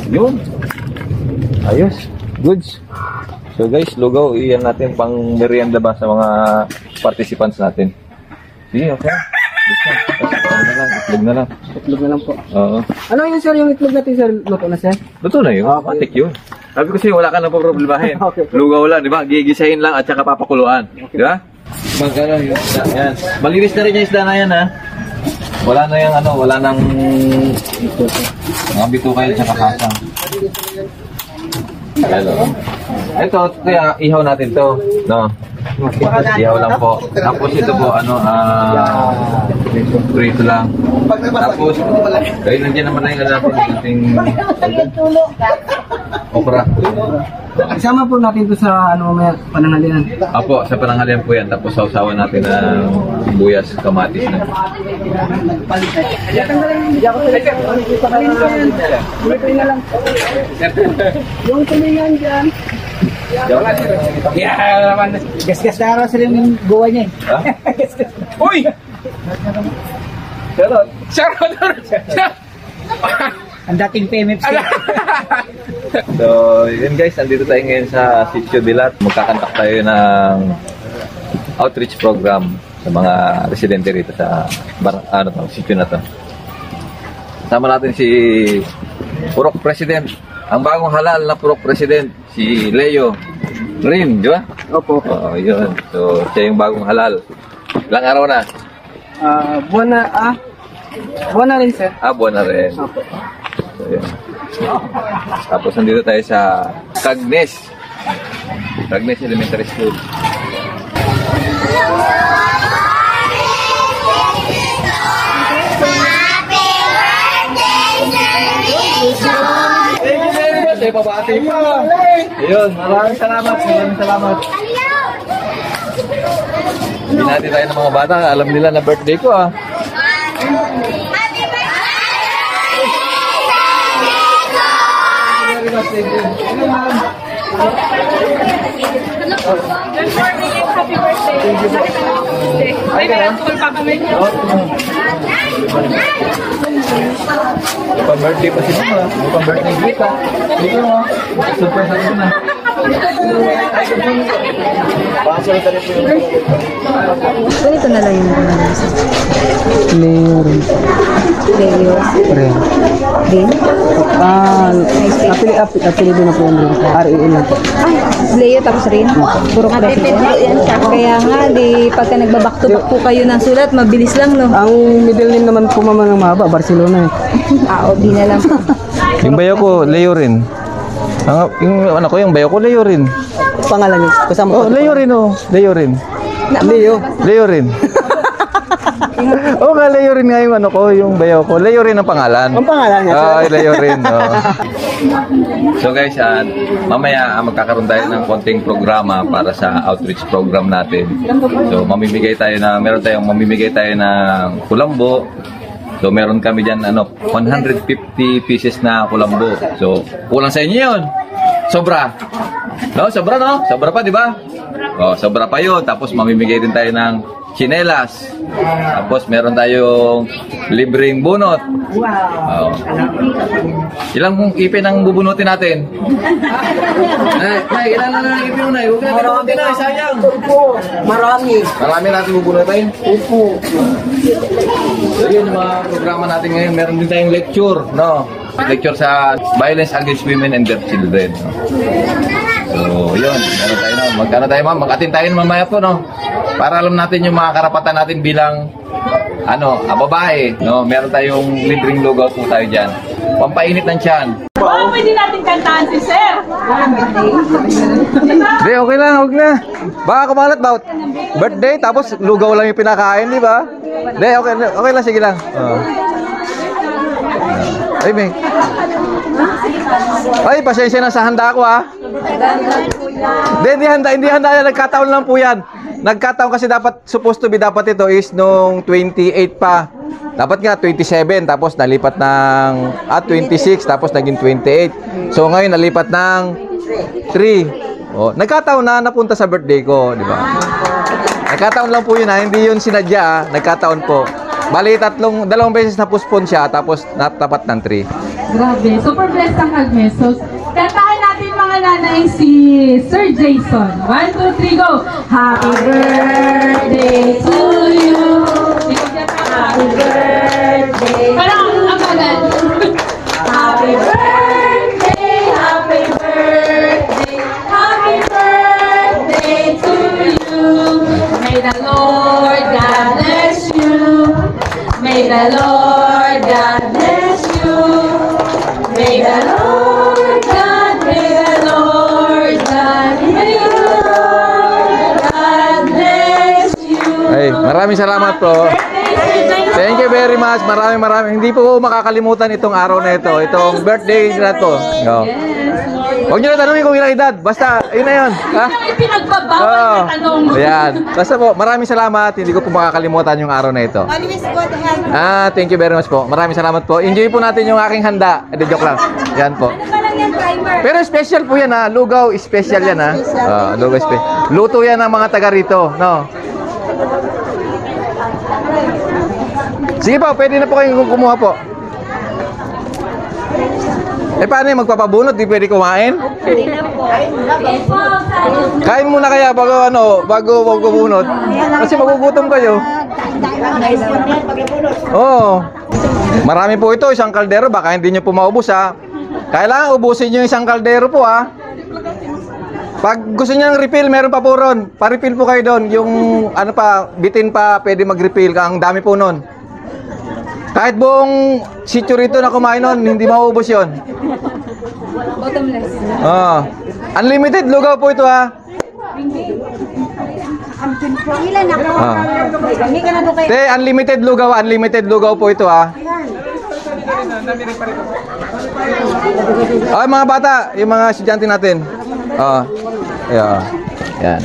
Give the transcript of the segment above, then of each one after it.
Yun. Ayos. Goods. So guys, lugaw, iyan natin pang merienda ba sa mga participants natin. Sige, okay. Itlog na lang. Itlog na lang po. Oo. Ano yun sir, yung itlog natin sir? Luto na sir? Luto na yun. Matik yun. Sabi ko sa'yo, wala ka nang problemahin. Okay. Lugaw lang, di ba? Gigisahin lang at saka papakuluan. Okay. Di ba? Magkano yung isda. Yan. Malinis na rin yung isda na yan, ha? Wala na yung ano, wala nang mga bituka at saka kasang. Hello. Ito, kaya ihaw natin to, no? Ihaw lang po. Tapos ito po, ano, prito lang. Tapos, kayo nandiyan naman na yung ating okra. Isama po natin ito sa ano, may pananghalian. Apo, sa pananghalian po yan. Tapos sausawan natin ng buyas, kamatis na. Yung tulingan dyan. Yeah, naman. Gas-gas na araw sila yung gawa niya eh. Uy! Charot! Ang dating PMFC. So, yun guys, nandito tayo ngayon sa Sitio Dilat. Magkakantak tayo ng outreach program sa mga residente rito sa sitio na to. Kasama natin si Purok President, ang bagong halal na Purok President, si Leo Rin, di ba? Opo. Yun. So, siya yung bagong halal. Ilang araw na? Buwan na rin sir. Buwan na rin. Opo. So, yun. Tapos nandito tayo sa Cagnes Elementary School. Pabati pa. Ayun, maraming salamat. Hindi natin tayo ng mga bata. Alam nila na birthday ko, ah. Happy birthday. May meron pa kami. Pa-birthday pa si Mama. Pa-birthday gift, ah. Dito mo. Surprise ako na. Ganito na lang yung Leo rin. Leo. Rin. Din? Apili din na po yun. R-E-N lang po. Ay, Leo tapos rin. Puro president. Kaya nga, pagka nagbaback to back po kayo ng sulat, mabilis lang, no? Ang middle name naman po mama ng mahaba, Barcelona eh. Di na lang po. Yung bayo ko, Leo rin. Yung anak ko, yung bayo ko, Leo rin. Pangalan niyo? Kasama Oh, Leo rin, oh. Leo rin. Leo rin. Oo nga, Leo rin nga yung ano ko, yung bayo ko. Leo rin ang pangalan. Ang pangalan niya? Leo rin. So guys, mamaya magkakaroon tayo ng konting programa para sa outreach program natin. So meron tayong mamimigay tayo ng kulambo. So meron kami dyan 150 pieces na kulambo. So kulang sa inyo yun. Sobra. No? Sobra, no? Sobra pa, di ba? Sobra pa yun. Tapos mamimigay din tayo ng chinelas. Tapos meron tayong libreng bunot. Wow. Ilang ipin ang bubunutin natin? Ilan na ipin mo na? Huwag natin bubunutin na, sayang. Marami. Marami natin bubunutin? Opo. So yun yung mga programa natin ngayon. Meron din tayong lecture, no? Lecture sa violence against women and their children. No? So yun, meron tayo na. Magkano tayo, ma'am? Mag-attend tayo mamaya po, no? Para alam natin yung mga karapatan natin bilang babae, no? Meron tayong libreng lugaw po tayo diyan. Pampainit ng tiyan. Wow, pwede natin kantahan si Sir. Hindi, okay lang, huwag na. Baka kumalat ba? Birthday, tapos lugaw lang yung pinakain, di ba? Hindi, okay lang, sige lang. Ay, May. Ay, pasensya na sa handa ko, ha? Hindi handa. Nagkataon lang po yan. Nagkataon kasi supposed to be dapat ito is nung 28 pa. Dapat nga 27, tapos nalipat ng 26, tapos naging 28. So ngayon nalipat ng 3. Nagkataon na napunta sa birthday ko, di ba? Nagkataon lang po yun, ha? Hindi yun sinadya, ha? Nagkataon po. Bali, dalawang beses na postpone siya, tapos natapat ng 3. Grabe, super blessed ang Agnes. So, kantahan natin mga nanay si Sir Jason. 1, 2, 3, go! Happy birthday to you. Happy birthday. Parang ang bagal. Happy birthday, happy birthday, happy birthday to you. May the Lord God bless you. May the Lord God bless you. May the Lord God, may the Lord God, may the Lord God bless you. Ay, maraming salamat po. Thank you very much. Maraming. Hindi po ko makakalimutan itong araw na ito. Itong birthday na ito. No. Huwag nyo na tanongin kung ilang edad. Basta, yun na yun. Ha? Yun ang ipinagbabawal na tanong. Ayan. Basta po, maraming salamat. Hindi ko po makakalimutan yung araw na ito. Thank you very much po. Maraming salamat po. Enjoy po natin yung aking handa. Joke lang. Yan po. Pero special po yan ha. Lugaw, special yan ha. Lugaw special. Luto yan ng mga taga rito. No? Sige po, pwede na po kayong kumuha po. Paano yung magpapabunot? Di pwede kumain? Kain muna kaya bago magbubunot. Kasi magugutom kayo. Oo. Marami po ito, isang kaldero. Baka hindi nyo po maubos ha. Kailangan ubusin nyo isang kaldero po ha. Pag gusto nyo ng refill, meron pa po ron. Pa-refill po kayo doon. Yung bitin pa, pwede mag-refill. Ang dami po nun. Kahit buong sityo rito na kumain nun, hindi mauubos yun. Bottomless. Unlimited lugaw po ito ha. Ilan ako? Hindi ka na doon kayo. Unlimited lugaw po ito ha. Ay mga bata, yung mga estudyante natin. Yan.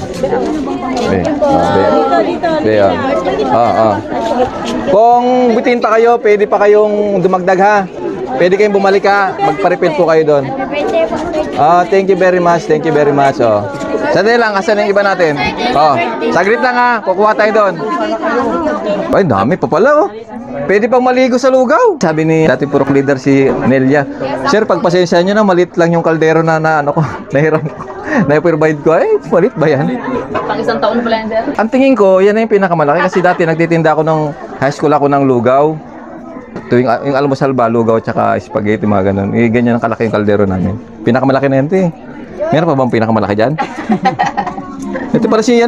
Kung bitin pa kayo, pwede pa kayong dumagdag ha. Pwede kayong bumalik ha. Magpa-refill po kayo doon. Thank you very much. Sandali lang, asan yung iba natin? Saglit lang ha. Kukuha tayo doon. Ay, dami pa pala Pwede pang maligo sa lugaw. Sabi ni dating purok leader si Nelia, Sir, pagpasensya nyo na, malit lang yung kaldero na nahiram ko. Na-provide ko, malit ba yan? Pang isang taon pala yan, sir. Ang tingin ko, yan na yung pinakamalaki kasi dati nagtitinda ako high school ako ng lugaw. Tuwing yung almusal ba, lugaw tsaka spaghetti, mga ganun. Ganyan ang kalaki yung kaldero namin. Pinakamalaki na yan, Meron pa bang pinakamalaki dyan? Ito pala si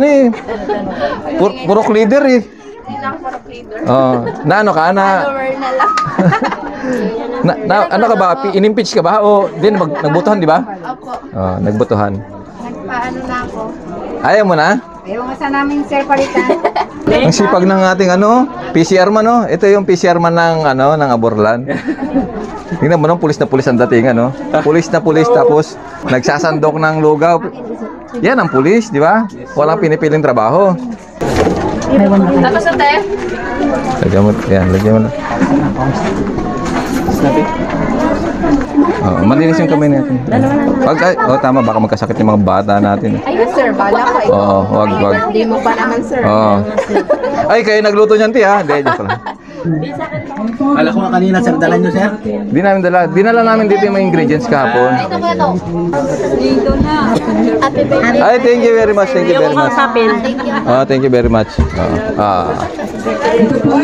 purok leader na ano ka na? Ano ka ba? Inimpeach ka ba? O din nagbotohan, di ba? Opo. Nagbotohan. Nagpaano na ako. Ayaw mo na? Pero nga sa namin, sir, palitan. Ang sipag ng ating PCR man Ito yung PCR man ng Aborlan. Tingnan mo pulis na pulis ang dating Pulis na pulis tapos nagsasandok ng lugaw. Yan ang pulis, di ba? Walang pinipiling trabaho. Tapos na tayo? Lagyan mo na. Malinis yung kamay natin. Tama, baka magkasakit yung mga bata natin. Ayun, sir, bala ko. Wag. Birthday mo pa naman, sir. Ay, kayo nagluto niyan, ha? Hindi, joke lang. Kala ko nga kanina, sir, dala nyo, sir. Di namin dala. Dinala namin dito yung mga ingredients kahapon. Dito na. Ay, thank you very much. Thank you very much. Thank you very much.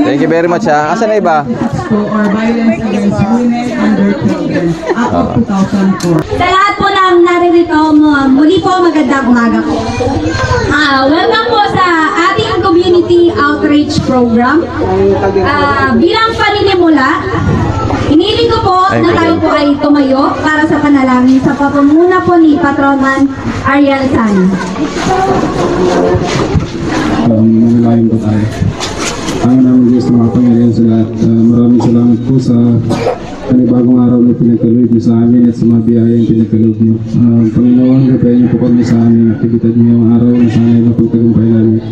Thank you very much, ha. Asan na iba? Or violence against women under children up to 2004. Sa lahat po ng naririto, muli po magandang umaga po. Welcome po sa ating community outreach program. Bilang paninimula, hiniling ko po na tayo po ay tumayo para sa panalangin sa pamumuna po ni Patronan Ariel San. Manalangin po tayo. Ang namin Diyos na makapangyarihan sa lahat. Maraming salamat po sa panibagong araw na pinagkaloob niyo sa amin at sa mga biyayang pinagkaloob niyo. Panginoon, gabayan niyo po kami sa aming aktibidad ngayong araw na sana ay mapagtagumpay namin.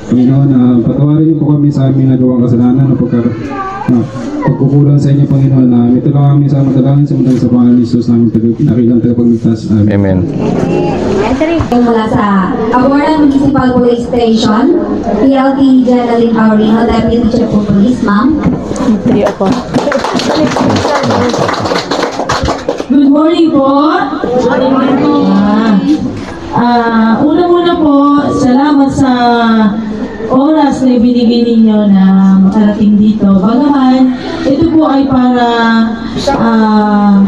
Panginoon, patawarin niyo po kami sa aming nagawang kasalanan na pagkukulang sa inyo, Panginoon, na ito lang kami sa madalangin sa mga sa pangalan ni Jesus namin nakilang tagapagligtas. Amen. Amen. Mula sa Aurora Municipal Police Station, PLT Jeneline Aurino, Deputy Chief of Police, ma'am. Good morning po. Una-una po, salamat sa oras na ibinigay ninyo na makarating dito. Bagaman, ito po ay para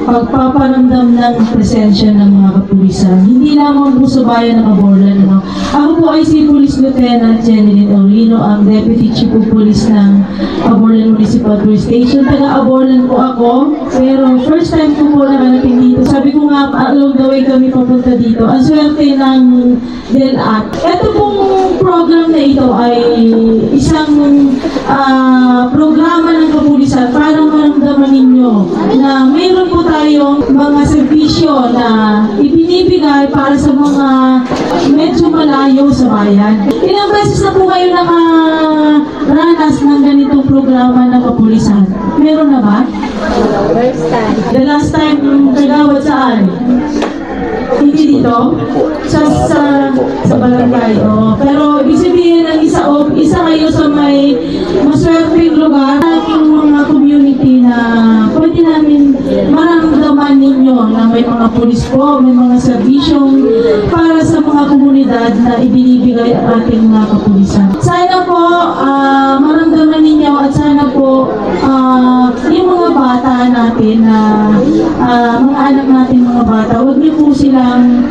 pagpaparamdam ng presensya ng mga kapulisan. Hindi lamang po sa bayan ng Aborlan. Ano? Ako po ay si Police Lieutenant Jeneline Aurino, ang Deputy Chief of Police ng Aborlan Municipal Police Station. Taga-Aborlan po ako, pero first time ko po nakarating dito. Sabi ko nga, along the way kami papunta dito. Ang swerte ng DELAT. Ito pong program na ito ay isang programa ng kapulisan para maramdaman ninyo na mayroon po tayong mga serbisyo na ibinibigay para sa mga medyo malayo sa bayan. Ilang beses na po kayo nakaranas ng ganitong programa ng kapulisan? Meron na ba? The last time, kagawad saan? Hindi dito? Sa barangay. Oh. Pero ibig sabihin ng isa kayo sa may maswerteng lugar, aking mga community na pwede namin maramdaman ninyo na may mga pulis po, may mga serbisyong para sa mga komunidad na ibinibigay ang ating mga kapulisan. Sana po maramdaman ninyo at sana po yung mga bata natin na mga anak natin mga bata, huwag niyo po silang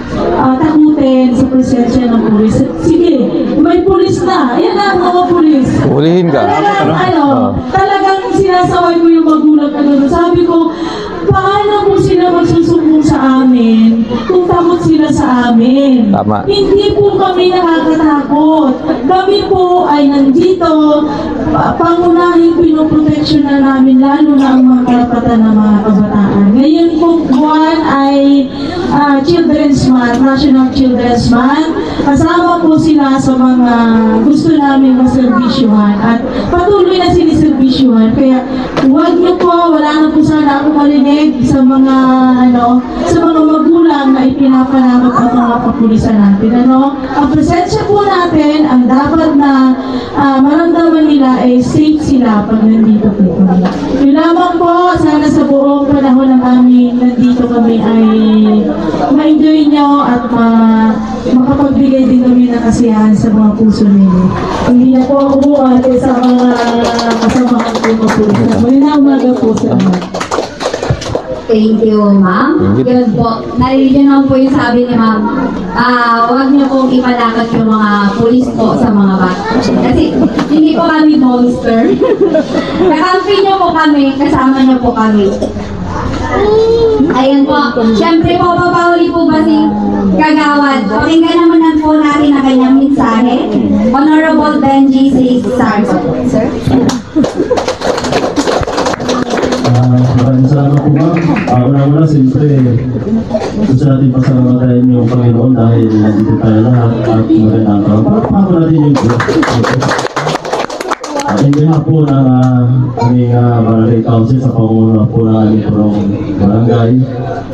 takutin sa presensya ng pulis. Sige, may pulis na. Ayan na mga pulis. Ulihin ka. Talagang sinasaway ko yung magulang na gano'n. Sabi ko, paano po sila magsusumbong sa amin kung takot sila sa amin? Tama. Hindi po kami nakakatakot. Kami po ay nandito, pangunahing pinoproteksyon na namin lalo na ang mga karapatan ng mga kabataan. Ngayon pong buwan ay Children's Month, National Children's Month. Kasama po sila sa mga gusto namin maserbisyuhan at patuloy na siniserbisyuhan. Kaya huwag niyo po, wala na po sana ako marinig sa mga sa mga magulang na ipinapanakot ang mga kapulisan natin. Ang presensya po natin, ang dapat na maramdaman nila ay safe sila pag nandito po kami. Yun lamang po, sana sa buong panahon ng aming nandito kami ay ma-enjoy nyo at makapagbigay din kami ng kasiyahan sa mga puso ninyo. Hindi na po ako buhat sa mga kasamahan ko po. Muli na umaga po sa mga. Thank you, ma'am. Yun po. Narinig naman po yung sabi ni ma'am. Huwag niyo pong ipanakot yung mga pulis po sa mga bata. Kasi hindi po kami monster. Kakampi niyo po kami, kasama niyo po kami. Ayun po. Siyempre po, papauli po ba si Kagawad? Pakinggan naman po natin ang kanyang mensahe. Honorable Benji C. Sarko. Sir? Maraming salamat po ma'am. Una-una, siyempre, gusto natin pasalamatayin yung Panginoon dahil nandito tayo lahat at magandang araw. Pagpapako natin yung hindi nga po ng aming barangay council sa pangunguna po ng aming purong barangay.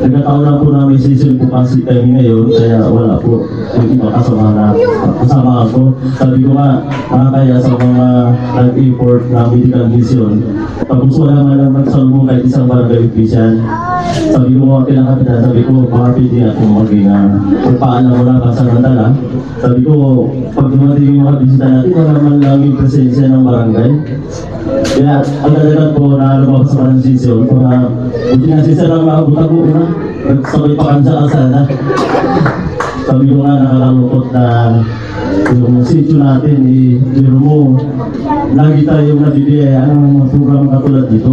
Nagkataon lang po namin season po kasi kami ngayon, kaya wala po yung iba kasama ako. Sabi ko nga, kaya sa mga nag-import na medical mission, tapos wala nga magsalubong kahit isang barangay official. Sabi ko mga kinakapitan, sabi ko, baka pwede natin maging pagpaalam mo lang sa nandala. Sabi ko, pag dumating yung mga bisita natin, wala man lang yung presensya ng barangay. Kaya ang dalagan po na lumabas sa ng sisyon, buti nga sisa lang makabuta ko na, nagsabay pa kami sa asana. Sabi ko nga nakalangkot na yung sityo natin, pero mo, lagi tayong nabibiyayaan ng mga program katulad dito.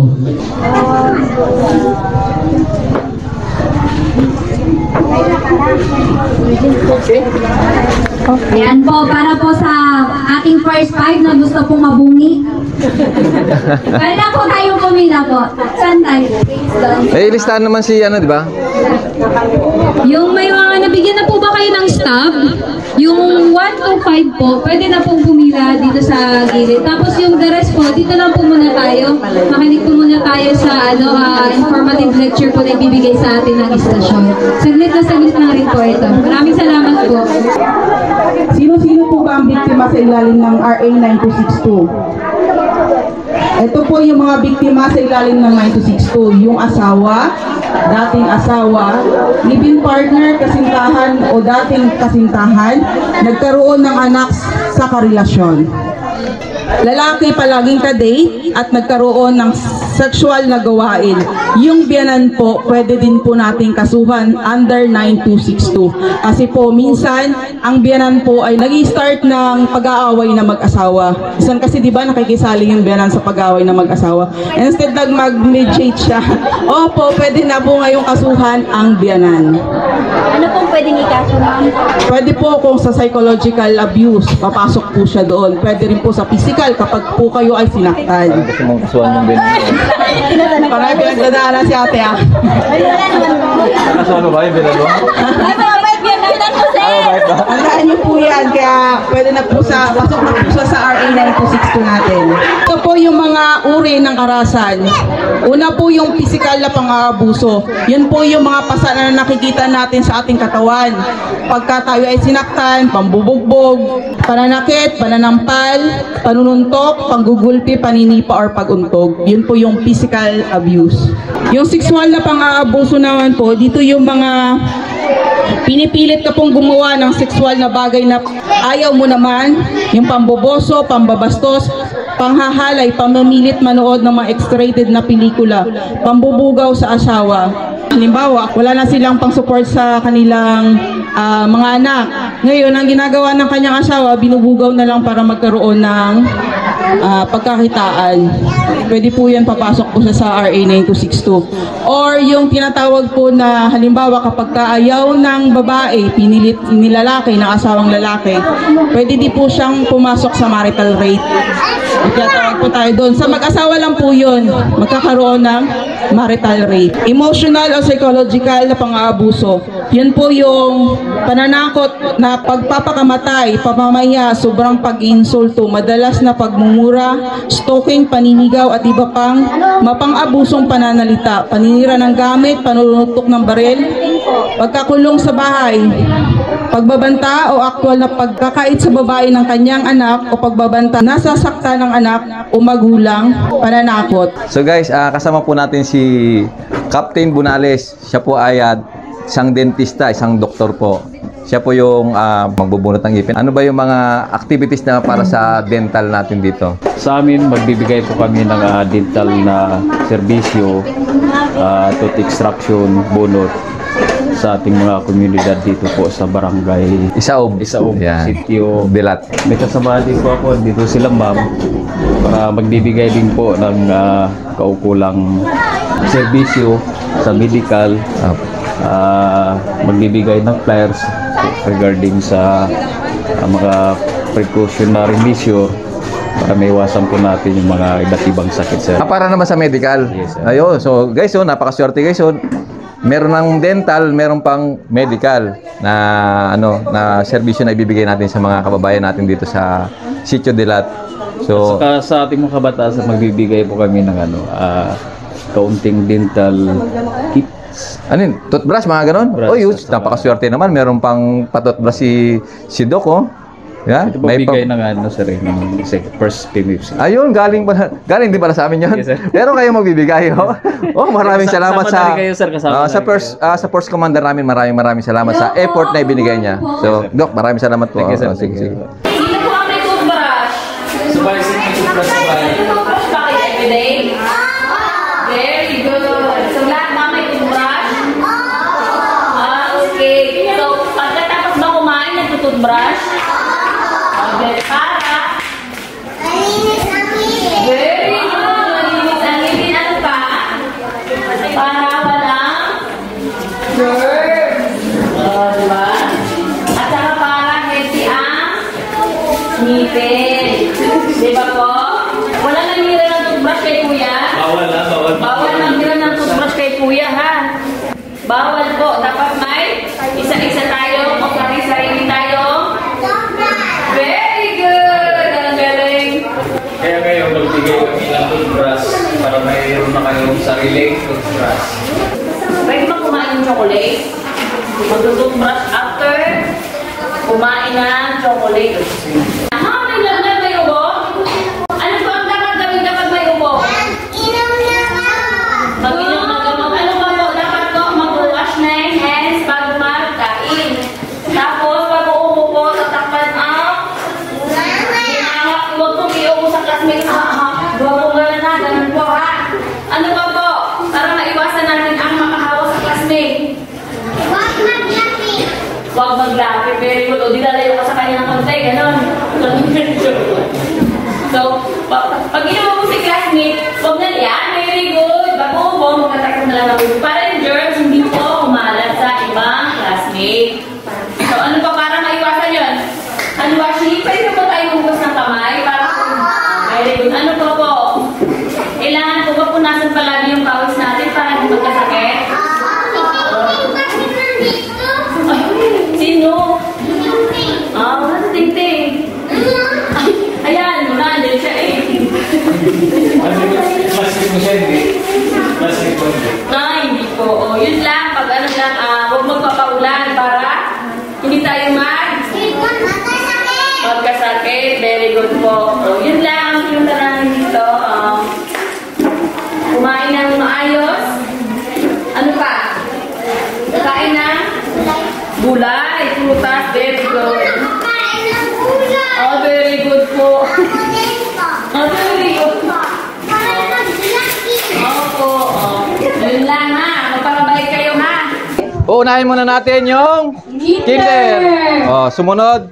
Ayan po, para po sa ating first five na gusto pong mabungi. Kaya po tayong pumila po. Saan tayo? Eh, listahan naman si di ba? Yung may mga nabigyan na po ba kayo ng stub? Yung 1 to 5 po, pwede na pong pumila dito sa gilid. Tapos yung the rest po, dito lang po muna tayo. Makinig po muna tayo sa informative lecture po na ibibigay sa atin ng istasyon. Saglit na rin po ito. Maraming salamat po. Sino-sino po ba ang biktima sa ilalim ng RA 9262? Ito po yung mga biktima sa ilalim ng 9262. Yung asawa, dating asawa, live-in partner, kasintahan o dating kasintahan, nagkaroon ng anak sa karelasyon. Lalaki palaging ka-date at nagkaroon ng sexual na gawain. Yung biyanan po, pwede din po nating kasuhan under 9262. Kasi po, minsan, ang biyanan po ay nag-start ng pag-aaway na mag-asawa. Minsan kasi di ba nakikisali yung biyanan sa pag-aaway na mag-asawa. Instead mag-mediate siya. Opo, pwede na po ngayong kasuhan ang biyanan. Ano pong pwedeng ikaso, ma'am? Pwede po kung sa psychological abuse, papasok po siya doon. Pwede rin po sa physical kapag po kayo ay sinaktan. Gusto mong kasuhan yung binan. Parang pinagdadaanan si ate ah. Kasuhan mo ba yung binan mo? Tandaan niyo po yan, kaya pwede na po pasok na po sa RA 9262 natin. Ito po yung mga uri ng karahasan. Una po yung physical na pang-aabuso. Yun po yung mga pasa na nakikita natin sa ating katawan. Pagka tayo ay sinaktan, pambubugbog, pananakit, pananampal, panununtok, panggugulpi, paninipa, or paguntog. Yun po yung physical abuse. Yung sexual na pang-aabuso naman po, dito yung mga pinipilit ka pong gumawa ng sexual na bagay na ayaw mo naman, yung pamboboso, pambabastos, panghahalay, pamamilit manood ng mga X-rated na pelikula, pambubugaw sa asawa. Halimbawa, wala na silang pang-support sa kanilang mga anak. Ngayon, ang ginagawa ng kanyang asawa, binubugaw na lang para magkaroon ng pagkakitaan. Pwede po yan papasok po sa RA 9262. Or yung tinatawag po na halimbawa kapag kaayaw ng babae, pinilit nilalaki ng asawang lalaki, pwede di po siyang pumasok sa marital rape. Tinatawag po tayo doon. Sa mag-asawa lang po yun, magkakaroon ng marital rape. Emotional o psychological na pang-aabuso. Yun po yung pananakot na pagpapakamatay, pamamaya, sobrang pag-insulto, madalas na pagmumura, stalking, paninigaw at iba pang mapang-abusong pananalita, paninira ng gamit, panunutok ng baril, pagkakulong sa bahay, pagbabanta o aktwal na pagkakait sa babae ng kanyang anak o pagbabanta nasasaktan ng anak o magulang, pananakot. So guys, kasama po natin si Captain Bunales. Siya po ay isang dentista, isang doktor po. Siya po yung magbubunot ng ngipin. Ano ba yung mga activities na para sa dental natin dito? Sa amin, magbibigay po kami ng dental na serbisyo, tooth extraction, bunot sa ating mga komunidad dito po sa barangay Isaob, yan. Sitio Bilat. May kasama din po ako dito sila ma'am para magbibigay din po ng kaukulang serbisyo sa medical, magbibigay ng flyers regarding sa mga precautionary measure para maiwasan po natin yung mga iba't ibang sakit sir. Para naman sa medical. Yes, sir. Ayun, so guys, napakaswerte guys. Meron ng dental, meron pang medical na na serbisyo na ibibigay natin sa mga kababayan natin dito sa Sitio Dilat. So sa ating mga kabataan, magbibigay po kami ng kaunting dental kits. Ano yun? Toothbrush, mga ganon? Napakaswerte naman. Meron pang patoothbrush si Doc, oh. Yeah? Ito po bigay ng sir, ng first PMFC. Ayun, galing din pala sa amin yun. Yes, sir. Pero kayo magbibigay, oh. Oh, maraming salamat kayo, sir, sa first commander namin. Maraming salamat sa effort na ibinigay niya. So, Doc, maraming salamat po. Thank you, sir. Sige. Sino po ang may toothbrush? Subay, sir, may toothbrush May toothbrush pa kayo everyday? Very good. So, lahat ba may toothbrush? Okay. So, pagkatapos ba kumain, nagtutoothbrush? Okay. Para? Very good. Malinis ang ngipin. Ano pa? Para walang germs. Diba? At saka para healthy ang ngipin. Diba po? Wala nanira ng toothbrush kay kuya? Bawal. Bawal nanira ng toothbrush kay kuya, ha? Bawal po. Dapat may Mag-isa-isa tayo, mag-sarili tayo. Very good! Ang galing. Kaya ngayon, magbigay kami ng toothbrush para mayroon na kayong sariling toothbrush. Pwede ba kumain ng chocolate? Mag-toothbrush after kumain ng chocolate. May lagnat, may ubo? Ano po ang dapat gawin kapag may ubo? Mag-inom ng gamot. Ano ba po? Dapat po mag-wash na yung hands bago magkain. Tapos, pag uubo po, tatakpan ang hinahak. Huwag pong iubo sa classmate. Huwag po gano'n na. Ganun po ha. Ano ba po? Para maiwasan natin ang makahawa sa classmate. Huwag maglapit. Very good. O, dilalayo ka sa kanya ng konti. Ganon. So, pag ginawa mo si classmate, huwag na yan. Very good. Bago mo, magkatakot na lang ako. Para yung germs, hindi po kumalat sa ibang classmate. So, ano pa para maiwasan yun? Ano ba, Shi? Pwede po tayo hugas ng kamay? Para very good. Ano pa po? Kailangan po ba punasan palagi yung pawis natin para hindi magkasakit? Sino? Wala sa tingting. Ayan, muna, andyan siya eh. Plastic mo siya, hindi? Plastic mo hindi? Hindi po. O, yun lang. Pag ano lang, huwag magpapaulan para hindi tayo magkasakit. Very good po. O, yun lang. Yung tanang dito. Kumain ng maayos. Ano pa? Kain ng gulay, prutas. Very good. Oh, very good po. Oh, very good. Opo. Yun lang ha. Magpapabalik kayo ha. Uunahin muna natin yung kinder. Sumunod.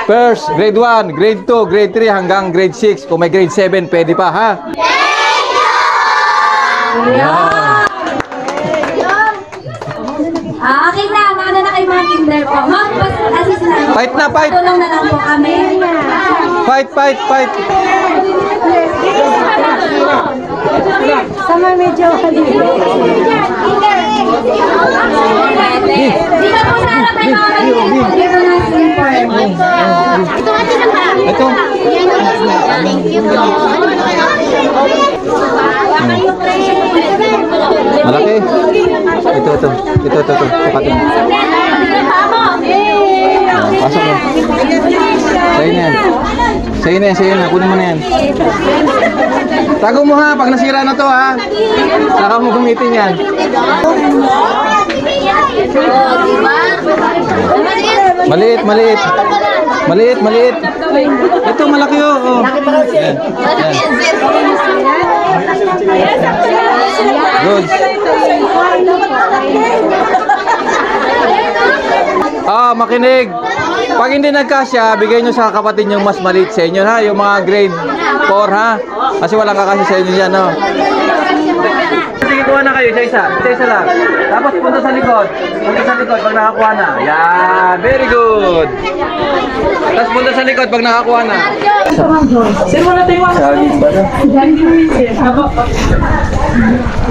First, grade 1, grade 2, grade 3 hanggang grade 6. Kung may grade 7, pwede pa ha. Akin na, mauna na kayo mga kinder po. Ma'am, assist na. Fight na, fight! Tulong na lang po kami. Fight, fight, fight! Sama medyo dito po sa harap ay mga dito na simple. Ito. Thank you po. Malaki. Ito. Sukatin mo. Pasok mo. Sa'yo na yan. Kunin mo na yan. Tago mo ha, pag nasira na to ha. Saka mo gamitin yan. Maliit. Ito malaki oh. Yan. Good. Makinig. Pag hindi nagkasya, bigay nyo sa kapatid yung mas maliit sa inyo ha. Yung mga grade 4 ha. Kasi walang kakasya sa inyo yan no. Sige, kuha na kayo, isa-isa lang. Tapos punta sa likod pag nakakuha na. Yan, very good. Tapos punta sa likod pag nakakuha na. Sir, wala tayong mga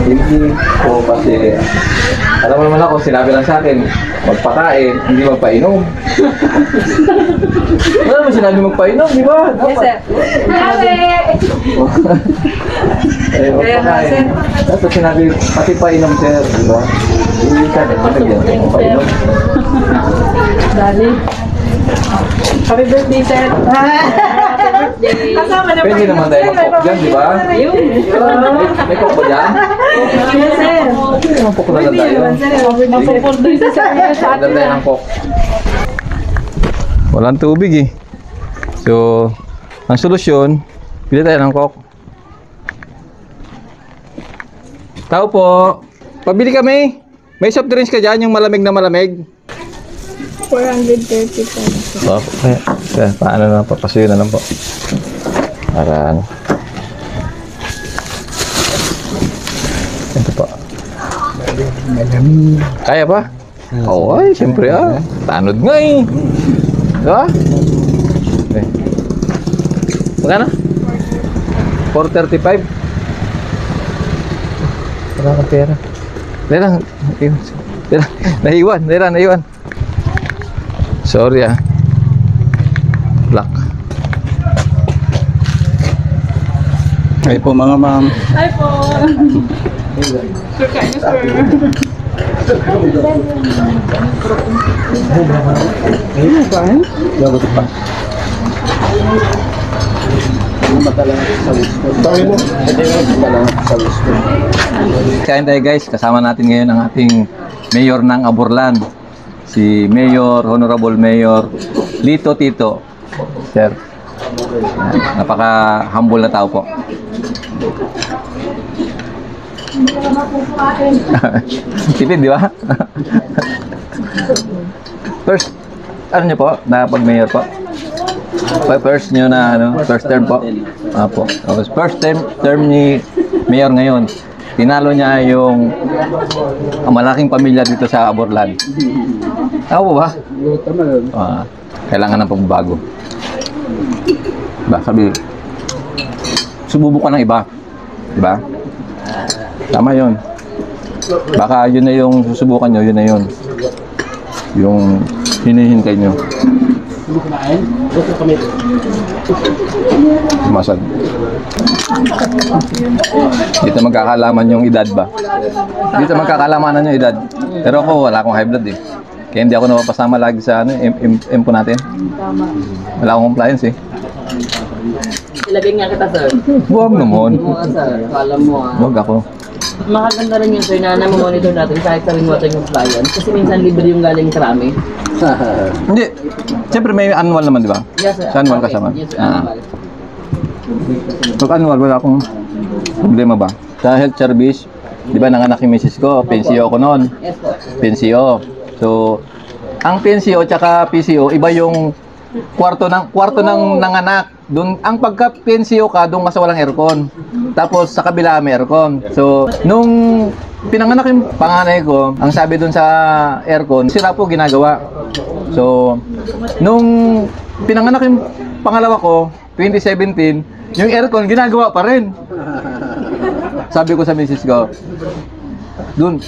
Hindi ko kasi, alam mo naman ako, sinabi lang sa akin, magpakain, hindi magpainom. Wala naman sinabi magpainom, di ba? Yes, sir. Kaya nga, sir. Tapos sinabi, pati painom, sir, di ba? Hindi ka, pati magpainom. Dali. Happy birthday, sir. Happy birthday. Kasama na Pwede naman tayo mag-cook dyan, di ba? May cook ba dyan? Yes, sir. Mag-cook na lang tayo. Mag-order sa sa Order tayo ng cook. Walang tubig eh. So, ang solusyon, pili tayo ng cook. Tao po, pabili kami. May soft drinks ka dyan, yung malamig na malamig. 430 po. Kaya paano na, papasuyo na lang po. Para ano. Ito po. Kaya pa? Oo, ay, siyempre ah. Tanod nga eh. Diba? Okay. Magkano? 435. Wala kang pera. Dahil lang. Naiwan. Sorry ah. Black. Ay po mga ma'am. Hi po. Sir, kain na sir. Kain tayo guys, kasama natin ngayon ang ating mayor ng Aburlan, si Mayor, Honorable Mayor Lito Tito. Sir, napaka-humble na tao po. Tipid, di ba? First, ano niyo po, na pag-mayor po? First niyo na, first term po? Apo. First term ni mayor ngayon. Tinalo niya yung malaking pamilya dito sa Aburlan. Tama ba? Kailangan ng pagbabago. Sabi, subukan ng iba. Diba? Tama yun. Baka yun na yung susubukan nyo, yun na yun. Yung hinihintay nyo. Masad. Dito magkakalaman yung edad ba? Dito magkakalamanan yung edad. Pero ako, wala akong high blood eh. Kaya hindi ako napapasama lagi sa impo natin. Wala akong compliance eh. Ilagay nga kita, sir. Huwag naman. Oo, sir. Kala mo, Huwag ako. Makaganda rin yun, sir, na monitor natin kahit sa rainwater compliance. Kasi minsan libre yung galing krami. Hindi. Siyempre may annual naman, di ba? Yes, sir. Sa annual kasama. Yes, sir. Annual. Pag annual, wala akong problema ba? Sa health service, di ba nanganak yung misis ko, PNCO ko noon. Yes, po. PNCO. So, ang PNCO tsaka PCO, iba yung kwarto ng nanganak. Doon, ang pagka PNCO ka, doon ka sa walang aircon. Tapos sa kabila may aircon. So, nung pinanganak yung panganay ko, ang sabi doon sa aircon, sila po ginagawa. So, nung pinanganak yung pangalawa ko, 2017, yung aircon ginagawa pa rin. Sabi ko sa misis ko, doon,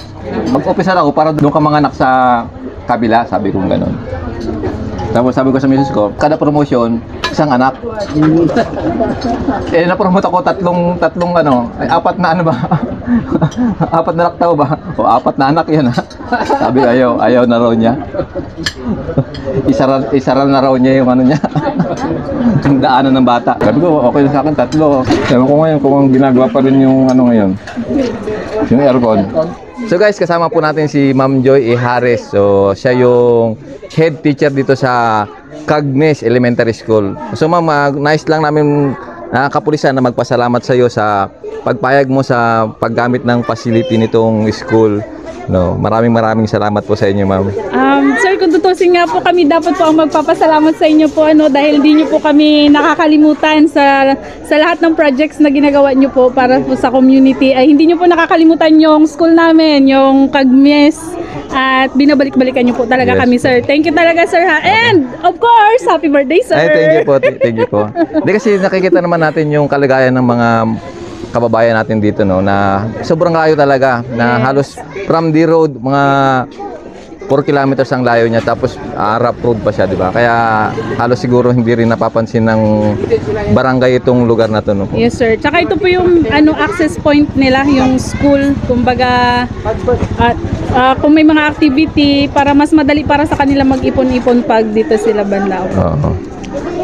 mag-officer ako para doon ka manganak sa kabila, sabi ko gano'n. Tapos sabi ko sa misis ko, kada promotion, isang anak. Na-promote ako tatlong apat na ba? Apat na laktaw ba? O apat na anak yan ha. Sabi ko, ayaw na raw niya. Isaral na raw niya yung niya. Yung daanan ng bata. Sabi ko, okay sa akin, tatlo. Sabi ko ngayon, kung ginagawa pa rin yung ngayon. Yung aircon. So guys, kasama po natin si Ma'am Joy E. Harris. So, siya yung head teacher dito sa Cagnes Elementary School. So ma'am, nice lang namin kapulisan na magpasalamat sa iyo sa pagpayag mo sa paggamit ng facility nitong school. No, maraming salamat po sa inyo, ma'am. Sir, kung tutusin nga po kami, dapat po ang magpapasalamat sa inyo po dahil hindi niyo po kami nakakalimutan sa lahat ng projects na ginagawa niyo po para po sa community. Ay hindi niyo po nakakalimutan yung school namin, yung Cagnes, at binabalik-balikan niyo po talaga kami, sir. Thank you talaga, sir, ha. And of course, happy birthday, sir. Ay, thank you po. Thank you po. Hindi kasi nakikita naman natin yung kalagayan ng mga kababayan natin dito, no, na sobrang layo talaga, na halos from the road mga 4 kilometers ang layo niya, tapos rough road pa siya, di ba? Kaya halos siguro hindi rin napapansin ng barangay itong lugar na to, no? Yes, sir. Tsaka ito po yung access point nila, yung school, kumbaga kung may mga activity para mas madali para sa kanila mag-ipon-ipon pag dito sila banda. Oo.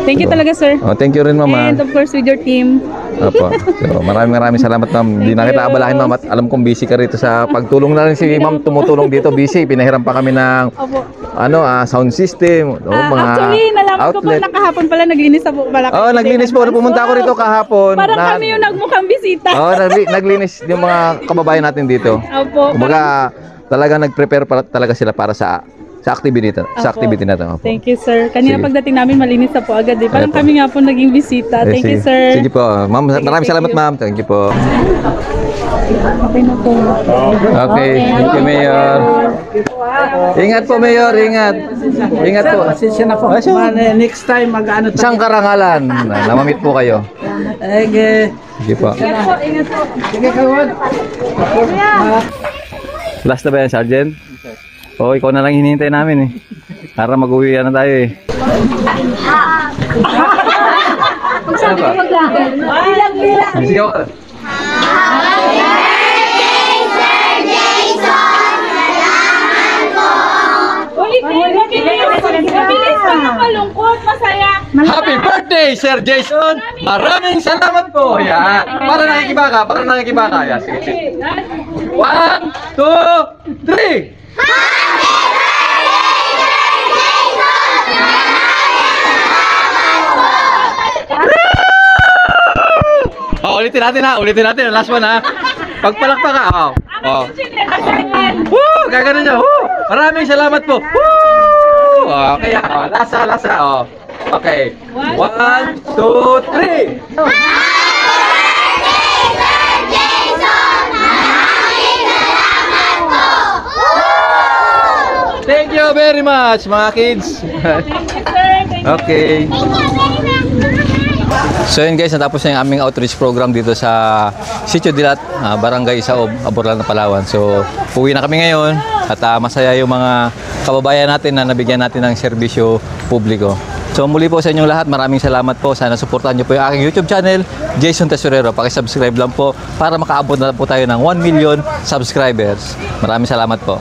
Thank you talaga, sir. Oh, thank you rin, mama. And of course with your team. Opo. So, maraming salamat, ma'am. Hindi na kita abalahin, ma'am, at alam kong busy ka rito sa pagtulong na rin si ma'am, tumutulong dito, busy. Pinahiram pa kami ng sound system, mga actually, nalaman ko po na kahapon pala naglinis na po pala. Oh, naglinis po. Pumunta ako rito kahapon. Parang kami yung nagmukhang bisita. Oh, naglinis yung mga kababayan natin dito. Opo. Kumbaga, talaga nag-prepare talaga sila para sa activity na ito. Thank you, sir. Kanina pagdating namin malinis na po agad. Parang kami nga po naging bisita. Thank you, sir. Sige po. Ma'am, maraming salamat, ma'am. Thank you po. Okay na po. Okay. Thank you, Mayor. Ingat po, Mayor. Ingat. Ingat po. Pasensya na po. Next time mag-ano tayo. Isang karangalan. Namamit po kayo. Sige po. Ingat po. Ingat po. Sige, kawan. Last na ba yan, Sergeant? Oo, ikaw na lang hinihintay namin eh. Para mag-uwi na tayo eh. Magsabi ko maglakad. Bilang. Sigaw ka. Mabilis ka na malungkot, masaya. Happy birthday, Sir Jason! Maraming salamat po! Yan. Para nakikibaka. Yan, sige. 1, 2, 3! Oh, ulitin natin. Last one ha. Pagpalakpak ka. Oh. Woo! Gagano niya. Woo! Maraming salamat po. Woo! Okay, lasa. Oh. Okay. 1, 2, 3. Thank you very much, mga kids. Okay. So yun guys, natapos na yung aming outreach program dito sa Sitio Dilat, Barangay Isaob, Aborlan na Palawan. So uwi na kami ngayon at masaya yung mga kababayan natin na nabigyan natin ng serbisyo publiko. So muli po sa inyong lahat, maraming salamat po. Sana suportahan niyo po yung aking YouTube channel, Jason Tesorero. Paki-subscribe lang po para makaabot na po tayo ng 1 million subscribers. Maraming salamat po.